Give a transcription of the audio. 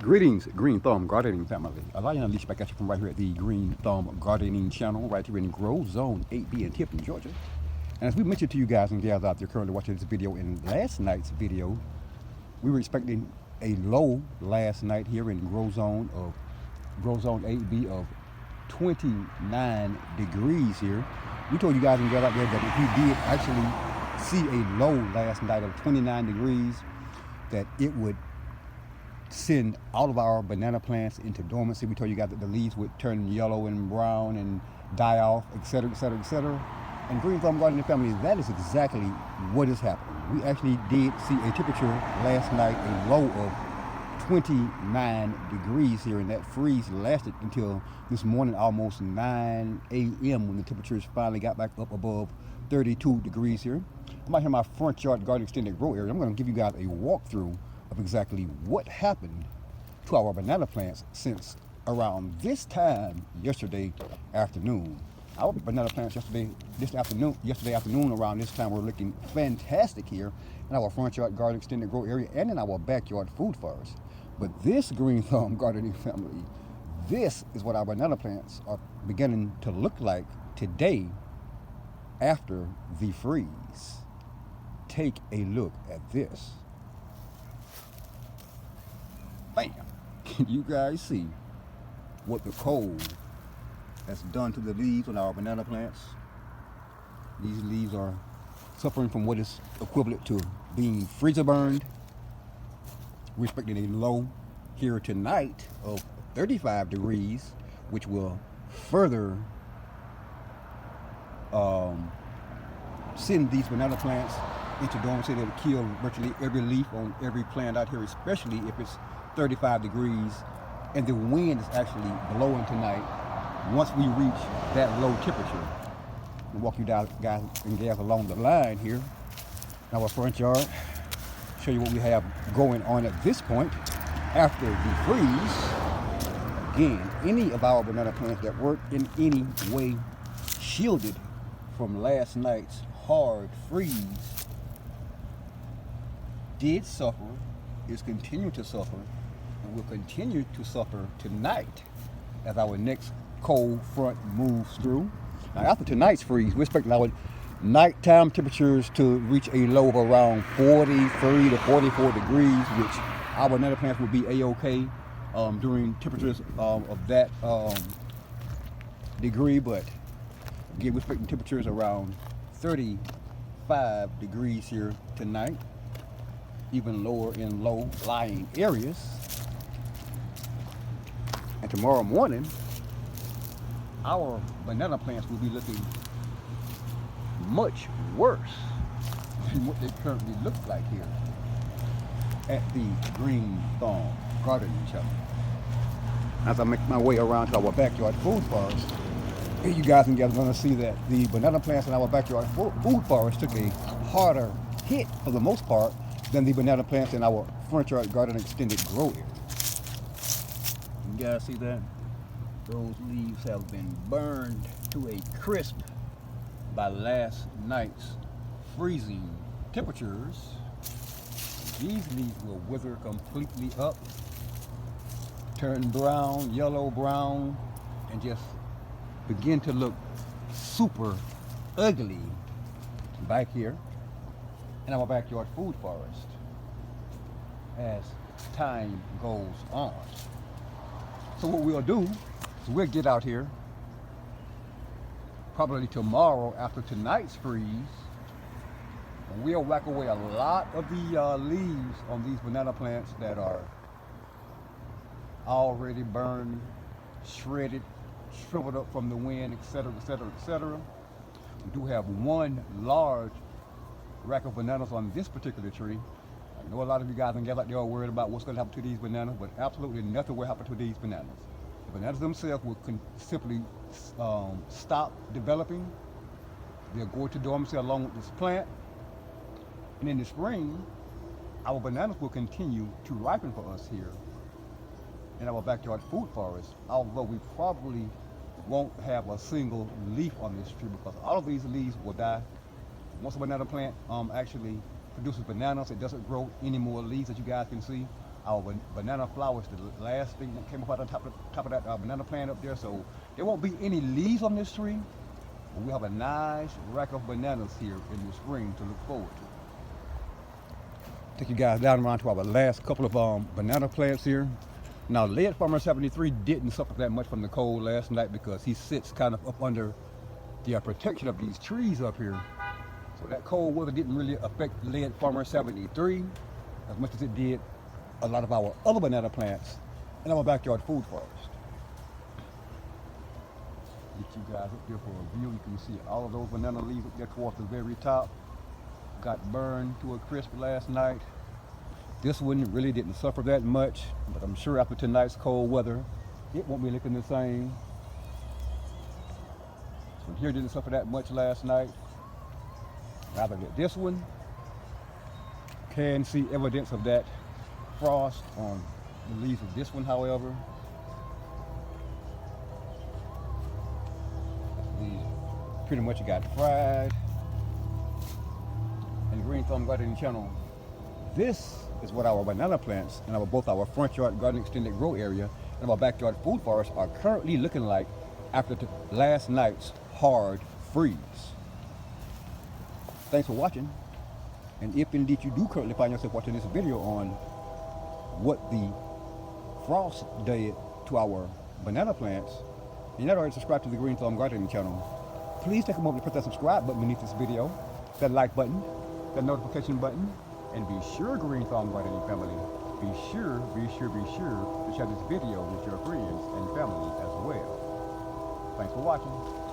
Greetings, Green Thumb Gardening family. Lion Unleashed back at you from right here at the Green Thumb Gardening channel, right here in Grow Zone 8B in Tipton, Georgia. And as we mentioned to you guys and gals out there currently watching this video, in last night's video, we were expecting a low last night here in Grow Zone 8B of 29 degrees here. We told you guys and gals out there that if we did actually see a low last night of 29 degrees, that it would send all of our banana plants into dormancy. We told you guys that the leaves would turn yellow and brown and die off, etc., etc., etc. And Green Thumb Gardening family, that is exactly what is happening. We actually did see a temperature last night, a low of 29 degrees here, and that freeze lasted until this morning, almost 9 a.m. when the temperatures finally got back up above 32 degrees here. I'm out here in my front yard garden extended grow area. I'm going to give you guys a walkthrough of exactly what happened to our banana plants since around this time yesterday afternoon. Our banana plants yesterday afternoon around this time were looking fantastic here in our front yard garden extended grow area and in our backyard food forest. But this Green Thumb Gardening family, this is what our banana plants are beginning to look like today after the freeze. Take a look at this. Bam! Can you guys see what the cold has done to the leaves on our banana plants? These leaves are suffering from what is equivalent to being freezer burned. We're expecting a low here tonight of 35 degrees, which will further send these banana plants into dormancy. That'll kill virtually every leaf on every plant out here, especially if it's 35 degrees and the wind is actually blowing tonight. Once we reach that low temperature, we'll walk you down, guys and gals, along the line here in our front yard, show you what we have going on at this point after the freeze. Again, any of our banana plants that weren't in any way shielded from last night's hard freeze did suffer, is continuing to suffer, and will continue to suffer tonight as our next cold front moves through. Now, after tonight's freeze, we're expecting our nighttime temperatures to reach a low of around 43 to 44 degrees, which our banana plants will be a-okay during temperatures of that degree. But again, we're expecting temperatures around 35 degrees here tonight, even lower in low-lying areas. And tomorrow morning, our banana plants will be looking much worse than what they currently look like here at the Green Thumb Gardening channel. As I make my way around to our backyard food forest, you guys and gals are going to see that the banana plants in our backyard food forest took a harder hit, for the most part, than the banana plants in our front yard garden extended grow area. You guys see that? Those leaves have been burned to a crisp by last night's freezing temperatures. These leaves will wither completely up, turn brown, yellow, brown, and just begin to look super ugly back here in our backyard food forest as time goes on. So what we'll do is we'll get out here probably tomorrow after tonight's freeze, and we'll whack away a lot of the leaves on these banana plants that are already burned, shredded, shriveled up from the wind, etc., etc., etc. We do have one large rack of bananas on this particular tree. I know a lot of you guys and gals out there are worried about what's going to happen to these bananas, but absolutely nothing will happen to these bananas. The bananas themselves will simply stop developing. They'll go into dormancy along with this plant. And in the spring, our bananas will continue to ripen for us here in our backyard food forest, although we probably won't have a single leaf on this tree because all of these leaves will die. Once a banana plant actually produces bananas, it doesn't grow any more leaves, as you guys can see. our banana flowers, the last thing that came up out on top of that banana plant up there. So there won't be any leaves on this tree, but we have a nice rack of bananas here in the spring to look forward to. Take you guys down around to our last couple of banana plants here. Now, Lead Farmer 73 didn't suffer that much from the cold last night because he sits kind of up under the protection of these trees up here. So that cold weather didn't really affect Lead Farmer 73 as much as it did a lot of our other banana plants in our backyard food forest. Get you guys up there for a view. You can see all of those banana leaves up there towards the very top. Got burned to a crisp last night. This one really didn't suffer that much, but I'm sure after tonight's cold weather, it won't be looking the same. This one here didn't suffer that much last night. Rather than this one, can see evidence of that frost on the leaves of this one, however. These pretty much got fried. And Green Thumb Gardening Channel, this is what our banana plants and both our front yard garden extended grow area and our backyard food forest are currently looking like after last night's hard freeze. Thanks for watching. And if indeed you do currently find yourself watching this video on what the frost did to our banana plants, and you're not already subscribed to the Green Thumb Gardening Channel, please take a moment to press that subscribe button beneath this video, that like button, that notification button, and be sure, Green Thumb Gardening family, be sure to share this video with your friends and family as well. Thanks for watching.